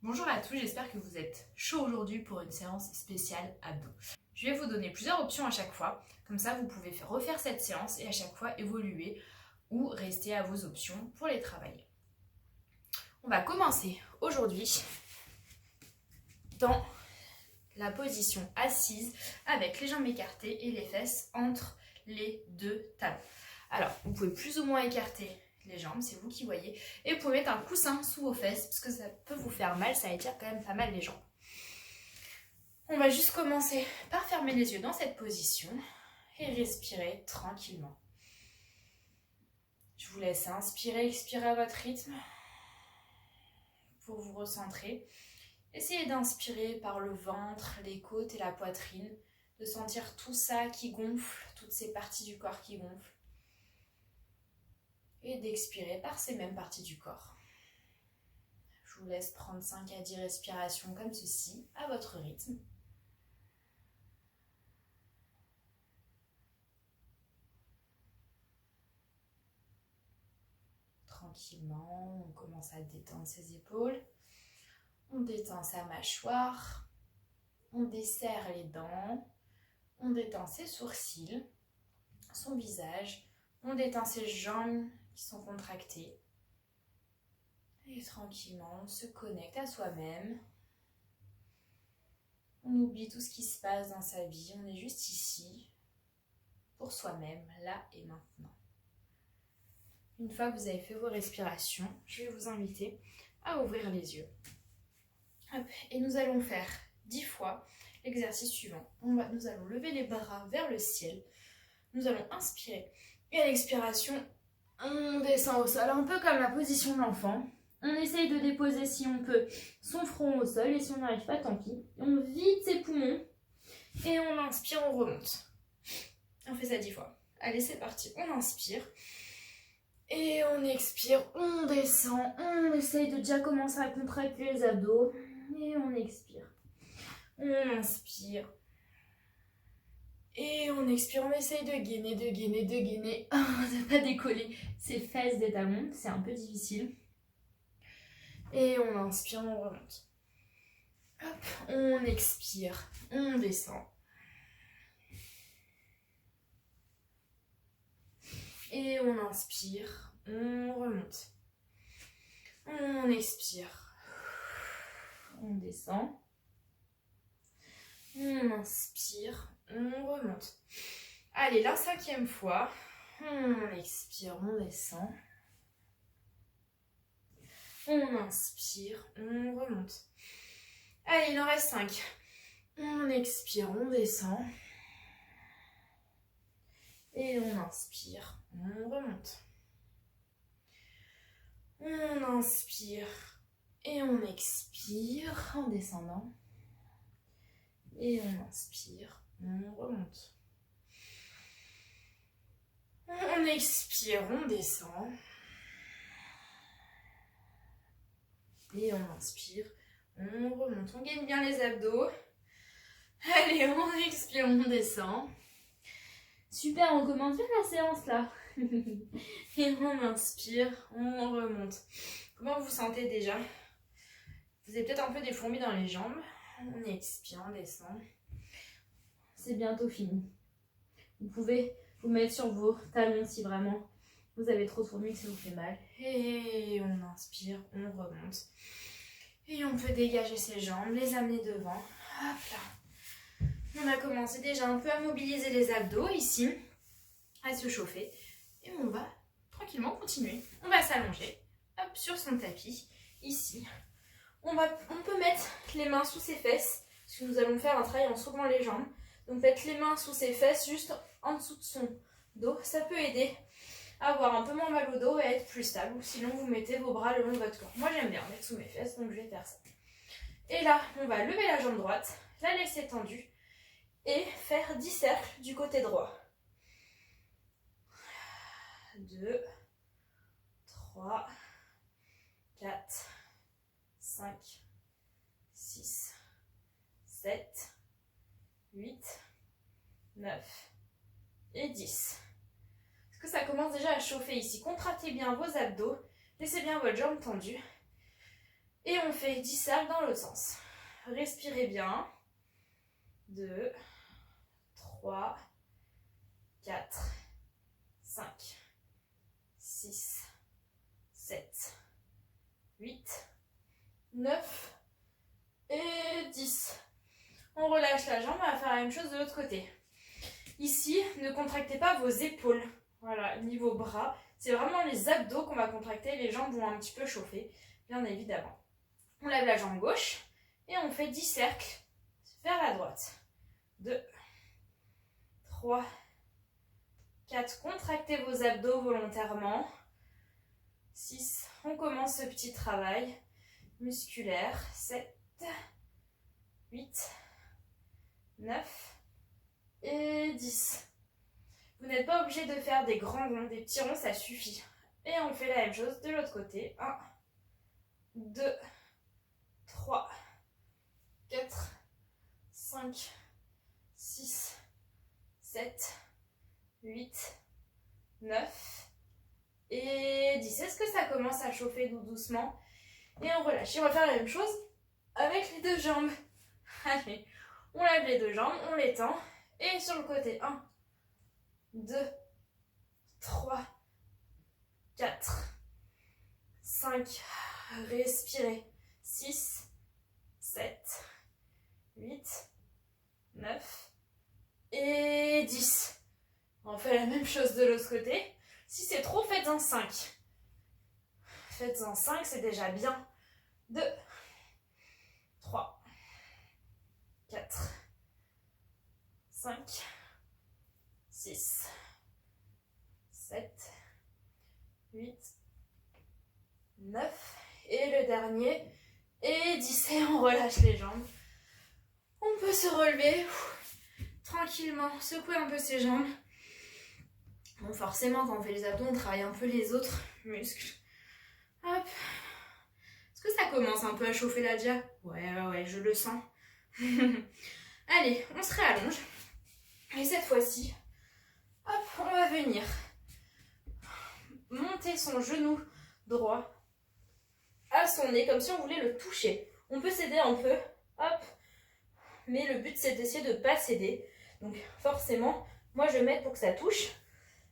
Bonjour à tous, j'espère que vous êtes chaud aujourd'hui pour une séance spéciale abdos. Je vais vous donner plusieurs options à chaque fois, comme ça vous pouvez refaire cette séance et à chaque fois évoluer ou rester à vos options pour les travailler. On va commencer aujourd'hui dans la position assise avec les jambes écartées et les fesses entre les deux talons. Alors, vous pouvez plus ou moins écarter les jambes, c'est vous qui voyez. Et vous pouvez mettre un coussin sous vos fesses parce que ça peut vous faire mal, ça étire quand même pas mal les jambes. On va juste commencer par fermer les yeux dans cette position et respirer tranquillement. Je vous laisse inspirer, expirer à votre rythme pour vous recentrer. Essayez d'inspirer par le ventre, les côtes et la poitrine, de sentir tout ça qui gonfle, toutes ces parties du corps qui gonflent. Et d'expirer par ces mêmes parties du corps. Je vous laisse prendre 5 à 10 respirations comme ceci, à votre rythme. Tranquillement, on commence à détendre ses épaules. On détend sa mâchoire. On desserre les dents. On détend ses sourcils, son visage. On détend ses jambes qui sont contractées. Et tranquillement, on se connecte à soi-même. On oublie tout ce qui se passe dans sa vie. On est juste ici, pour soi-même, là et maintenant. Une fois que vous avez fait vos respirations, je vais vous inviter à ouvrir les yeux. Hop, et nous allons faire 10 fois l'exercice suivant. Nous allons lever les bras vers le ciel. Nous allons inspirer. Et à l'expiration, on descend au sol, un peu comme la position de l'enfant. On essaye de déposer, si on peut, son front au sol. Et si on n'arrive pas, tant pis. On vide ses poumons. Et on inspire, on remonte. On fait ça 10 fois. Allez, c'est parti. On inspire. Et on expire. On descend. On essaye de déjà commencer à contracter les abdos. Et on expire. On inspire. Et on expire, on essaye de gainer, de pas décoller ses fesses des talons, c'est un peu difficile. Et on inspire, on remonte. Hop, on expire, on descend. Et on inspire, on remonte. On expire, on descend. On inspire, on remonte. Allez, la 5e fois. On expire, on descend. On inspire, on remonte. Allez, il en reste 5. On expire, on descend. Et on inspire, on remonte. On inspire et on expire en descendant. Et on inspire, on remonte. On expire, on descend. Et on inspire, on remonte. On gaine bien les abdos. Allez, on expire, on descend. Super, on commence bien la séance là. Et on inspire, on remonte. Comment vous vous sentez déjà? Vous avez peut-être un peu des fourmis dans les jambes. On expire, on descend. C'est bientôt fini. Vous pouvez vous mettre sur vos talons si vraiment vous avez trop de fourmis que ça vous fait mal. Et on inspire, on remonte. Et on peut dégager ses jambes, les amener devant. Hop là. On a commencé déjà un peu à mobiliser les abdos ici, à se chauffer. Et on va tranquillement continuer. On va s'allonger, hop, sur son tapis, ici. On peut mettre les mains sous ses fesses, parce que nous allons faire un travail en soulevant les jambes. Donc mettre les mains sous ses fesses, juste en dessous de son dos, ça peut aider à avoir un peu moins mal au dos et à être plus stable. Sinon, vous mettez vos bras le long de votre corps. Moi, j'aime bien mettre sous mes fesses, donc je vais faire ça. Et là, on va lever la jambe droite, la laisser tendue et faire 10 cercles du côté droit. 2, 3, 4, 5, 6, 7, 8, 9 et 10. Est-ce que ça commence déjà à chauffer ici? Contractez bien vos abdos, laissez bien votre jambe tendue. Et on fait 10 cercles dans l'autre sens. Respirez bien. 2, 3, 4, 5, 6, 7, 8, 9 et 10. On relâche la jambe, on va faire la même chose de l'autre côté. Ici, ne contractez pas vos épaules. Voilà, niveau bras. C'est vraiment les abdos qu'on va contracter. Les jambes vont un petit peu chauffer, bien évidemment. On lève la jambe gauche et on fait 10 cercles vers la droite. 2, 3, 4. Contractez vos abdos volontairement. 6. On commence ce petit travail musculaire. 7, 8, 9 et 10. Vous n'êtes pas obligé de faire des grands ronds, des petits ronds, ça suffit. Et on fait la même chose de l'autre côté. 1, 2, 3, 4, 5, 6, 7, 8, 9 et 10. Est-ce que ça commence à chauffer doucement? Et on relâche. Et on va faire la même chose avec les deux jambes. Allez, on lève les deux jambes, on les tend. Et sur le côté, 1, 2, 3, 4, 5, respirez, 6, 7, 8, 9 et 10. On fait la même chose de l'autre côté. Si c'est trop, faites-en 5. Faites-en 5, c'est déjà bien. 2, 3, 4, 5, 6, 7, 8, 9 et le dernier et 10. Et on relâche les jambes. On peut se relever tranquillement, secouer un peu ses jambes. Bon, forcément, quand on fait les abdos, on travaille un peu les autres muscles. Hop. Est-ce que ça commence un peu à chauffer la dia? Ouais, je le sens. Allez, on se réallonge. Et cette fois-ci, hop, on va venir monter son genou droit à son nez, comme si on voulait le toucher. On peut s'aider un peu, hop, mais le but c'est d'essayer de ne pas s'aider. Donc forcément, moi je m'aide pour que ça touche,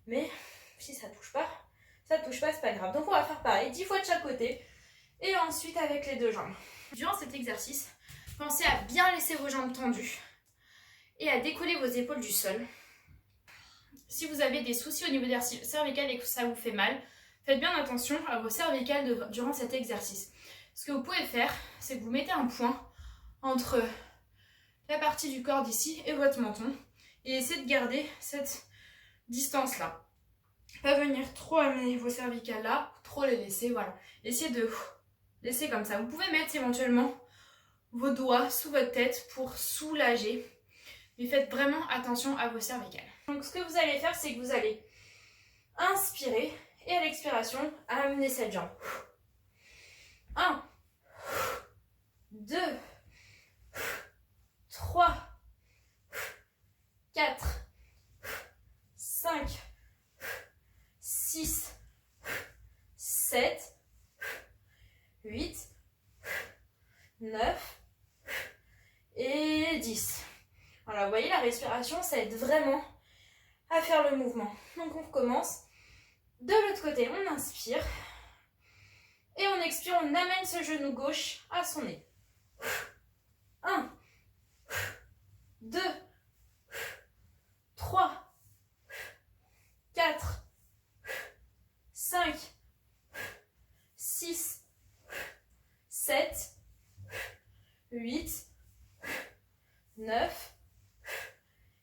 mais si ça touche pas, c'est pas grave. Donc on va faire pareil, 10 fois de chaque côté, et ensuite avec les deux jambes. Durant cet exercice, pensez à bien laisser vos jambes tendues et à décoller vos épaules du sol. Si vous avez des soucis au niveau des cervicales et que ça vous fait mal, faites bien attention à vos cervicales durant cet exercice. Ce que vous pouvez faire, c'est que vous mettez un point entre la partie du corps d'ici et votre menton et essayez de garder cette distance-là. Pas venir trop amener vos cervicales là, trop les laisser, voilà. Essayez de laisser comme ça. Vous pouvez mettre éventuellement vos doigts sous votre tête pour soulager, mais faites vraiment attention à vos cervicales. Donc ce que vous allez faire, c'est que vous allez inspirer et à l'expiration, amener cette jambe. 1, 2, 3, 4, 5, 6, 7, 8, 9 et 10. Voilà, vous voyez la respiration, ça aide vraiment à faire le mouvement. Donc on recommence. De l'autre côté, on inspire. Et on expire, on amène ce genou gauche à son nez. 1, 2, 3, 4, 5, 6, 7, 8, 9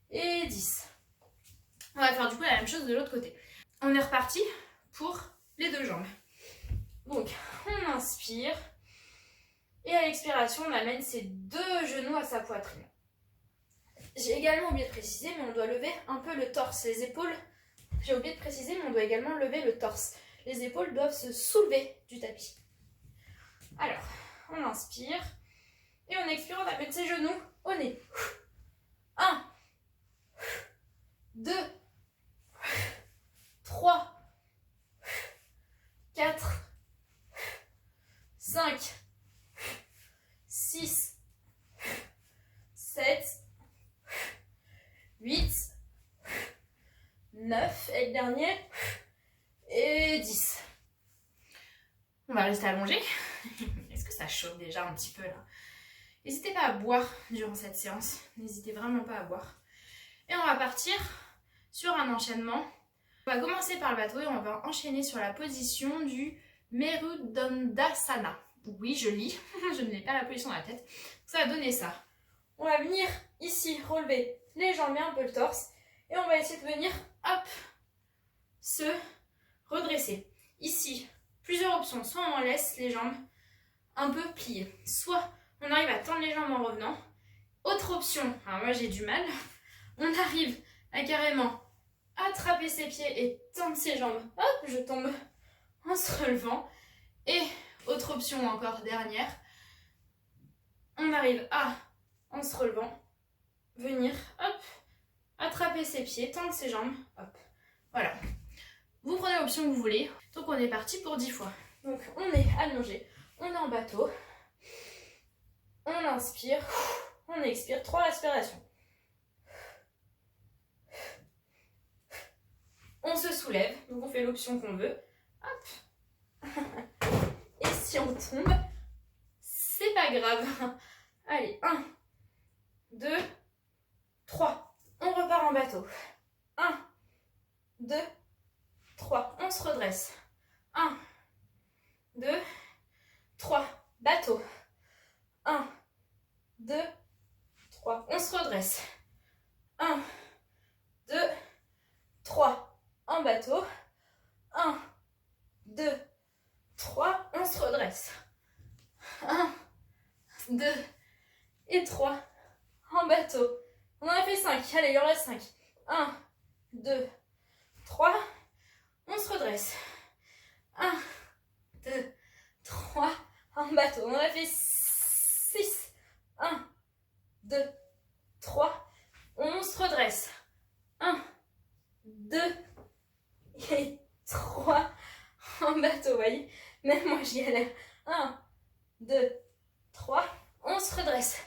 et 10. On va faire du coup la même chose de l'autre côté. On est reparti pour les deux jambes. Donc, on inspire. Et à l'expiration, on amène ses deux genoux à sa poitrine. J'ai également oublié de préciser, mais on doit lever un peu le torse. Les épaules, j'ai oublié de préciser, mais on doit également lever le torse. Les épaules doivent se soulever du tapis. Alors, on inspire. Et on expire, on amène ses genoux au nez. 1, 2, 3, 4, 5, le dernier. Et 10. On va rester allongé. Est-ce que ça chauffe déjà un petit peu là? N'hésitez pas à boire durant cette séance. N'hésitez vraiment pas à boire. Et on va partir sur un enchaînement. On va commencer par le bateau et on va enchaîner sur la position du Merudandasana. Oui, je lis. Je ne l'ai pas la position dans la tête. Ça va donner ça. On va venir ici relever les jambes et un peu le torse. Et on va essayer de venir, hop, se redresser. Ici, plusieurs options. Soit on laisse les jambes un peu pliées. Soit on arrive à tendre les jambes en revenant. Autre option, alors moi j'ai du mal. On arrive à carrément attraper ses pieds et tendre ses jambes. Hop, je tombe en se relevant. Et autre option encore, dernière. On arrive à, en se relevant, venir, hop, attraper ses pieds, tendre ses jambes, hop. Voilà. Vous prenez l'option que vous voulez. Donc on est parti pour 10 fois. Donc on est allongé, on est en bateau. On inspire, on expire, 3 respirations. On se soulève, donc on fait l'option qu'on veut. Hop. Et si on tombe, c'est pas grave. Allez, 1, 2, 3. On repart en bateau. 1, 2, 3. On se redresse. 1, 2, 3. Bateau. 1, 2, 3. On se redresse. 1, 2, 3. En bateau. 1, 2, 3. On se redresse. 1, 2 et 3. En bateau. On en a fait 5. Allez, il en reste 5. 1, 2, 3. On se redresse. 1, 2, 3. En bateau. On en a fait 6. 1, 2, 3. On se redresse. 1, 2 et 3. En bateau, vous voyez. Même moi, j'y allais. 1, 2, 3. On se redresse.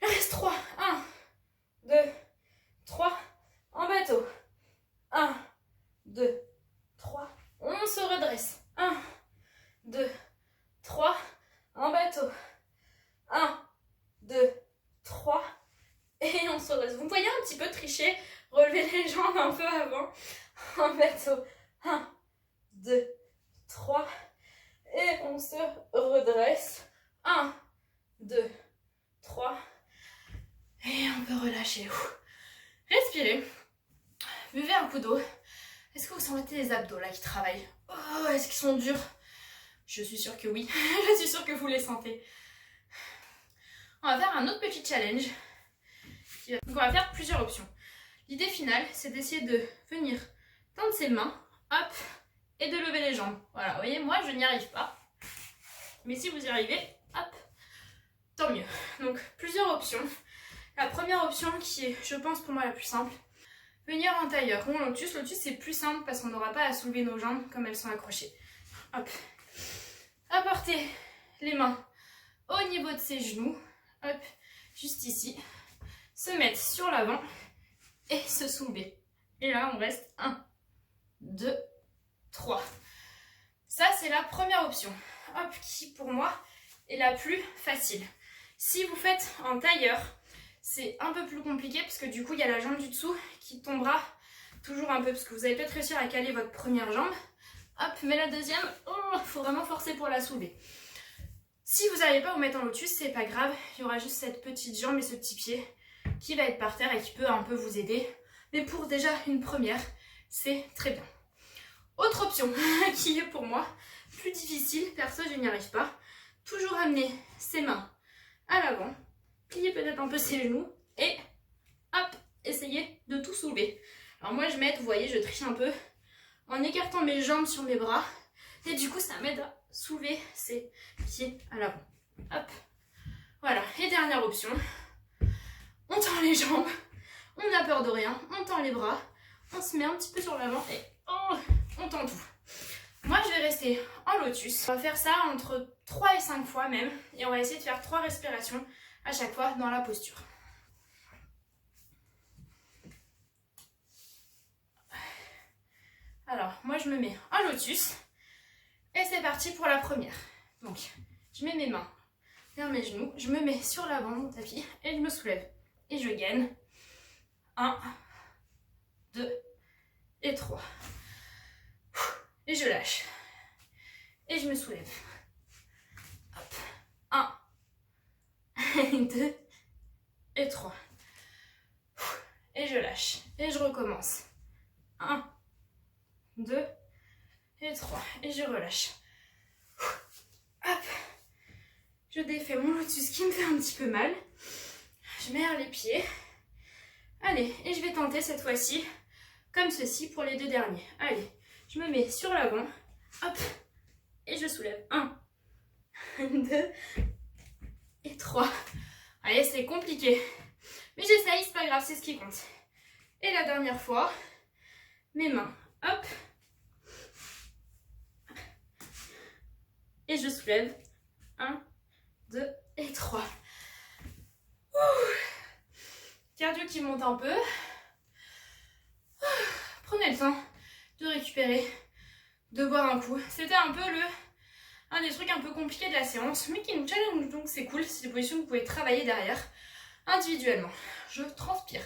Il reste 3. 1, 2, 3. En bateau. 1, 2, 3. On se redresse. 1, 2, 3. En bateau. 1, 2, 3. Et on se redresse. Vous voyez un petit peu tricher. Relever les jambes un peu avant. En bateau. 1, 2, 3. Et on se redresse. 1, 2, 3. Et on peut relâcher. Respirez. Buvez un coup d'eau. Est-ce que vous sentez les abdos là qui travaillent? Oh, est-ce qu'ils sont durs? Je suis sûre que oui. Je suis sûre que vous les sentez. On va faire un autre petit challenge. Donc on va faire plusieurs options. L'idée finale, c'est d'essayer de venir tendre ses mains, hop, et de lever les jambes. Voilà, vous voyez, moi je n'y arrive pas. Mais si vous y arrivez, hop, tant mieux. Donc plusieurs options. La première option qui est, je pense pour moi la plus simple, venir en tailleur ou en lotus. Lotus c'est plus simple parce qu'on n'aura pas à soulever nos jambes comme elles sont accrochées. Hop. Apporter les mains au niveau de ses genoux. Hop, juste ici. Se mettre sur l'avant et se soulever. Et là on reste 1, 2, 3. Ça c'est la première option. Hop, qui pour moi est la plus facile. Si vous faites en tailleur, c'est un peu plus compliqué parce que du coup il y a la jambe du dessous qui tombera toujours un peu parce que vous allez peut-être réussir à caler votre première jambe. Hop, mais la deuxième, il faut vraiment forcer pour la soulever. Si vous n'arrivez pas à vous mettre en lotus, c'est pas grave, il y aura juste cette petite jambe et ce petit pied qui va être par terre et qui peut un peu vous aider. Mais pour déjà une première, c'est très bien. Autre option qui est pour moi plus difficile, perso je n'y arrive pas. Toujours amener ses mains à l'avant, plier peut-être un peu ses genoux et hop, essayer de tout soulever. Alors moi je m'aide, vous voyez, je triche un peu en écartant mes jambes sur mes bras et du coup ça m'aide à soulever ses pieds à l'avant. Hop, voilà. Et dernière option, on tend les jambes, on n'a peur de rien, on tend les bras, on se met un petit peu sur l'avant et on tend tout. Moi je vais rester en lotus. On va faire ça entre 3 et 5 fois même et on va essayer de faire 3 respirations à chaque fois dans la posture. moi je me mets un lotus. Et c'est parti pour la première. Donc, je mets mes mains vers mes genoux, je me mets sur l'avant de mon tapis et je me soulève. Et je gaine. 1, 2 et 3. Et je lâche. Et je me soulève. Hop. 1, 2 et 3. Et je lâche. Et je recommence. 1, 2 et 3. Et je relâche. Hop. Je défais mon lotus qui me fait un petit peu mal. Je mets les pieds. Allez, et je vais tenter cette fois-ci comme ceci pour les deux derniers. Allez, je me mets sur l'avant. Hop. Et je soulève. 1, 2 et 3. Allez, c'est compliqué. Mais j'essaye, c'est pas grave, c'est ce qui compte. Et la dernière fois, mes mains. Hop. Et je soulève. 1, 2 et 3. Cardio qui monte un peu. Prenez le temps de récupérer, de boire un coup. C'était un peu un des trucs un peu compliqués de la séance, mais qui nous challenge, donc c'est cool. C'est des positions que vous pouvez travailler derrière, individuellement. Je transpire.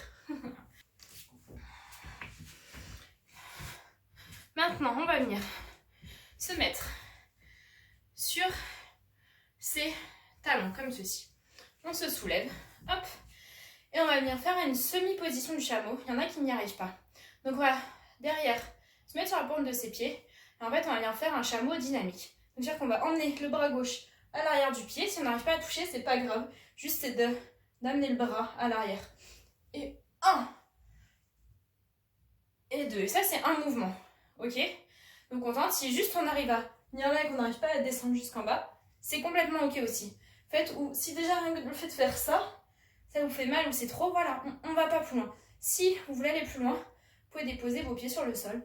Maintenant, on va venir se mettre sur ses talons, comme ceci. On se soulève, hop, et on va venir faire une semi-position du chameau. Il y en a qui n'y arrivent pas. Donc voilà, derrière, se mettre sur la pointe de ses pieds. Et en fait, on va venir faire un chameau dynamique. Donc c'est-à-dire qu'on va emmener le bras gauche à l'arrière du pied. Si on n'arrive pas à toucher, c'est pas grave. Juste c'est d'amener le bras à l'arrière. Et 1 et 2. Ça, c'est un mouvement. Ok? Donc on tente. Si juste on arrive à... Il y en a qu'on n'arrive pas à descendre jusqu'en bas, c'est complètement ok aussi. Faites ou si déjà rien que le fait de faire ça, ça vous fait mal ou c'est trop, voilà, on va pas plus loin. Si vous voulez aller plus loin, vous pouvez déposer vos pieds sur le sol.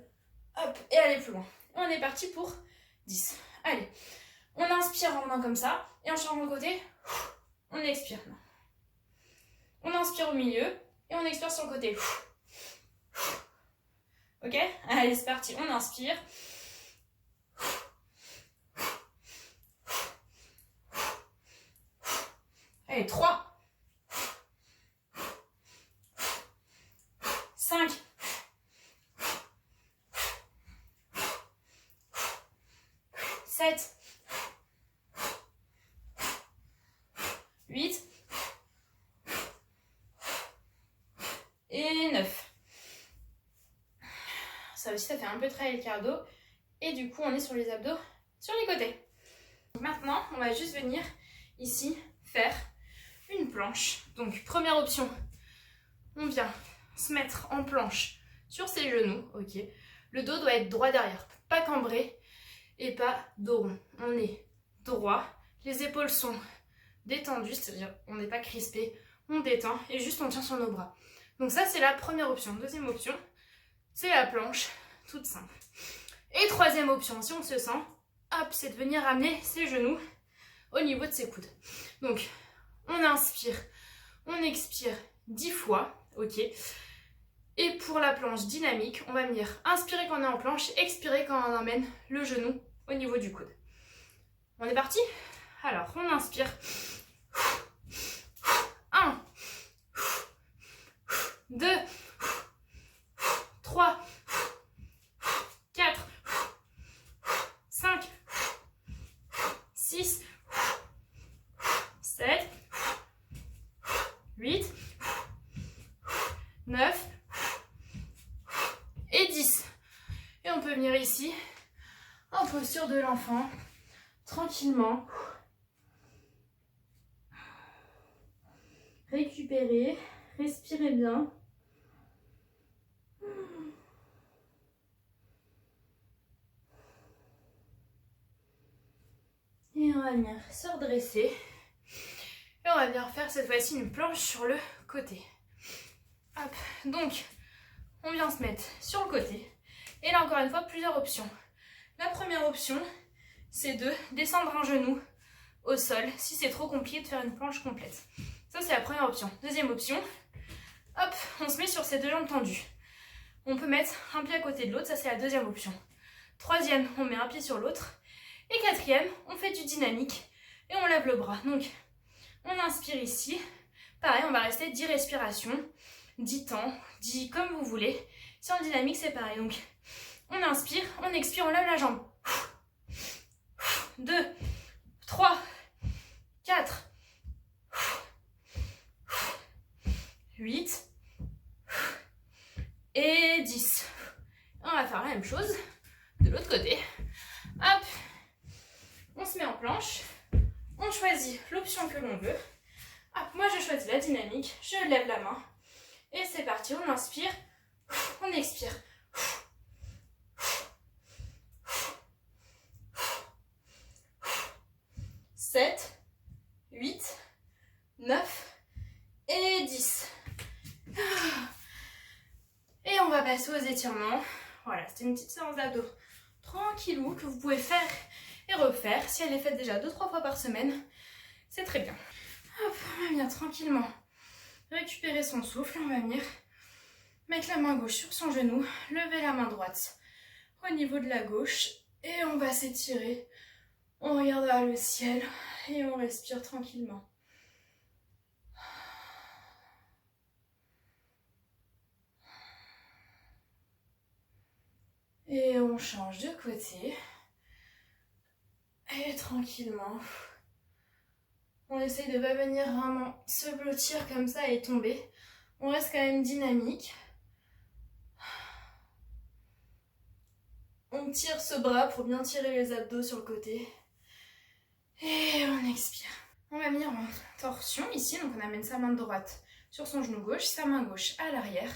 Hop, et aller plus loin. Et on est parti pour 10. Allez, on inspire en venant comme ça, et en changeant de côté, on expire. On inspire au milieu, et on expire sur le côté. Ok? Allez, c'est parti, on inspire. Allez, 3, 5, 7, 8 et 9. Ça aussi, ça fait un peu travailler le cardio. Et du coup, on est sur les abdos, sur les côtés. Maintenant, on va juste venir ici faire une planche. Donc, première option, on vient se mettre en planche sur ses genoux. Ok. Le dos doit être droit derrière, pas cambré et pas dos rond. On est droit, les épaules sont détendues, c'est-à-dire on n'est pas crispé, on détend et juste on tient sur nos bras. Donc ça, c'est la première option. Deuxième option, c'est la planche, toute simple. Et troisième option, si on se sent, hop, c'est de venir amener ses genoux au niveau de ses coudes. Donc, on inspire, on expire 10 fois, ok. Et pour la planche dynamique, on va venir inspirer quand on est en planche, expirer quand on emmène le genou au niveau du coude. On est parti? Alors, on inspire. 1, 2, 3, 4, 5, 6, 7, 8, 9 et 10. Et on peut venir ici en posture de l'enfant, tranquillement. Récupérez, respirez bien. Et on va venir se redresser. Et on va venir faire cette fois-ci une planche sur le côté. Hop, donc on vient se mettre sur le côté. Et là encore une fois, plusieurs options. La première option, c'est de descendre un genou au sol si c'est trop compliqué de faire une planche complète. Ça, c'est la première option. Deuxième option, hop, on se met sur ces deux jambes tendues. On peut mettre un pied à côté de l'autre, ça c'est la deuxième option. Troisième, on met un pied sur l'autre. Et quatrième, on fait du dynamique et on lève le bras. Donc, on inspire ici. Pareil, on va rester 10 respirations, 10 temps, 10 comme vous voulez. Si en dynamique, c'est pareil. Donc, on inspire, on expire, on lève la jambe. 2, 3, 4, 8 et 10. On va faire la même chose de l'autre côté. Hop, on se met en planche. On choisit l'option que l'on veut. Hop, moi je choisis la dynamique. Je lève la main. Et c'est parti, on inspire, on expire. 7, 8, 9 et 10. Et on va passer aux étirements. Voilà, c'était une petite séance d'abdos tranquillou que vous pouvez faire et refaire. Si elle est faite déjà 2-3 fois par semaine, c'est très bien. Hop, on va venir tranquillement récupérer son souffle. On va venir mettre la main gauche sur son genou, lever la main droite au niveau de la gauche et on va s'étirer. On regarde vers le ciel et on respire tranquillement. Et on change de côté. Et tranquillement, on essaye de ne pas venir vraiment se blottir comme ça et tomber. On reste quand même dynamique. On tire ce bras pour bien tirer les abdos sur le côté. Et on expire. On va venir en torsion ici, donc on amène sa main droite sur son genou gauche, sa main gauche à l'arrière.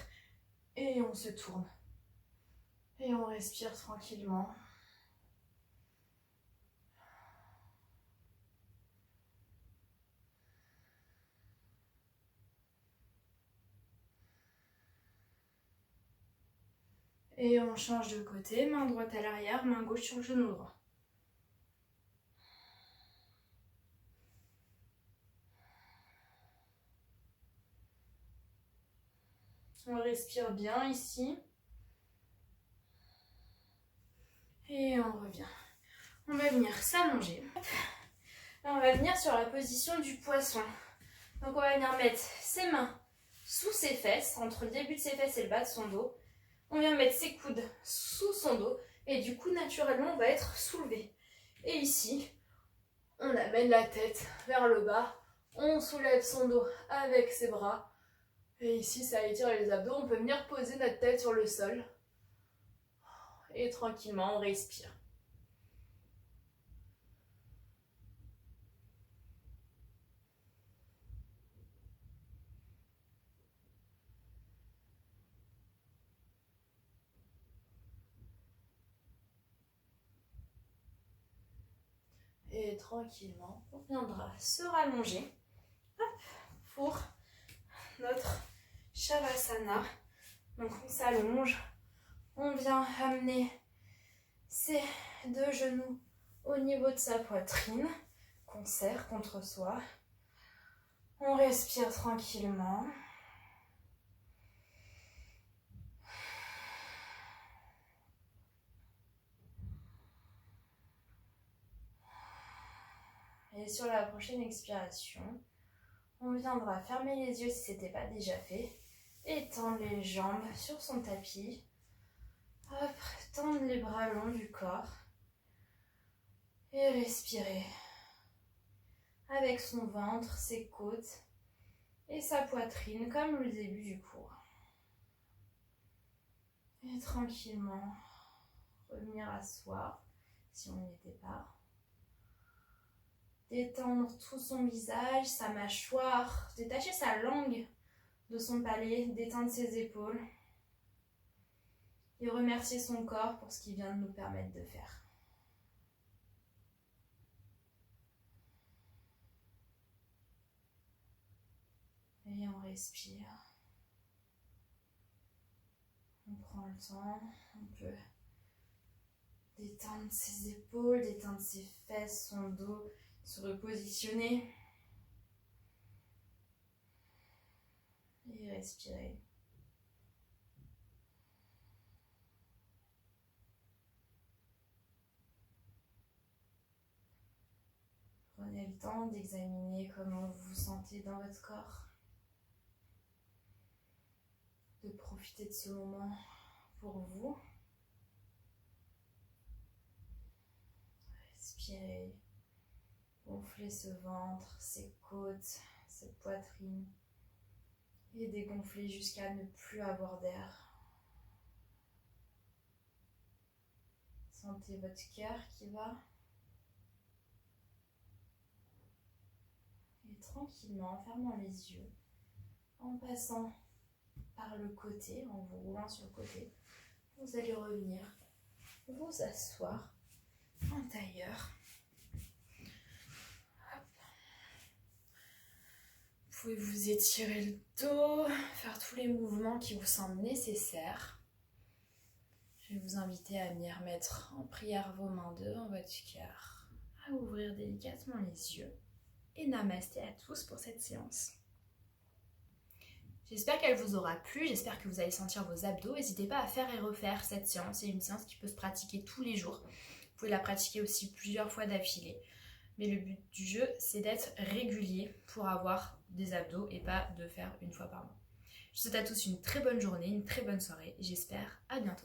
Et on se tourne. Et on respire tranquillement. Et on change de côté, main droite à l'arrière, main gauche sur le genou droit. On respire bien ici. Et on revient. On va venir s'allonger. Là, on va venir sur la position du poisson. Donc on va venir mettre ses mains sous ses fesses, entre le début de ses fesses et le bas de son dos. On vient mettre ses coudes sous son dos. Et du coup, naturellement, on va être soulevé. Et ici, on amène la tête vers le bas. On soulève son dos avec ses bras. Et ici, ça étire les abdos. On peut venir poser notre tête sur le sol. Et tranquillement, on respire. Et tranquillement, on viendra se rallonger pour notre Shavasana. Donc on s'allonge, on vient amener ses deux genoux au niveau de sa poitrine, qu'on serre contre soi. On respire tranquillement. Et sur la prochaine expiration, on viendra fermer les yeux si ce n'était pas déjà fait. Étendre les jambes sur son tapis. Hop, tendre les bras longs du corps. Et respirer. Avec son ventre, ses côtes et sa poitrine comme le début du cours. Et tranquillement revenir asseoir si on n'y était pas. Détendre tout son visage, sa mâchoire, détacher sa langue de son palais, détendre ses épaules et remercier son corps pour ce qu'il vient de nous permettre de faire. Et on respire. On prend le temps, on peut détendre ses épaules, détendre ses fesses, son dos, se repositionner et respirer. temps d'examiner comment vous vous sentez dans votre corps, de profiter de ce moment pour vous. Respirez, gonflez ce ventre, ces côtes, cette poitrine et dégonflez jusqu'à ne plus avoir d'air. Sentez votre cœur qui bat. Et tranquillement, en fermant les yeux, en passant par le côté, en vous roulant sur le côté, vous allez revenir vous asseoir en tailleur. Hop. Vous pouvez vous étirer le dos, faire tous les mouvements qui vous semblent nécessaires. Je vais vous inviter à venir mettre en prière vos mains devant votre cœur, à ouvrir délicatement les yeux. Et namasté à tous pour cette séance. J'espère qu'elle vous aura plu, j'espère que vous allez sentir vos abdos. N'hésitez pas à faire et refaire cette séance, c'est une séance qui peut se pratiquer tous les jours. Vous pouvez la pratiquer aussi plusieurs fois d'affilée. Mais le but du jeu, c'est d'être régulier pour avoir des abdos et pas de faire une fois par mois. Je vous souhaite à tous une très bonne journée, une très bonne soirée et j'espère à bientôt.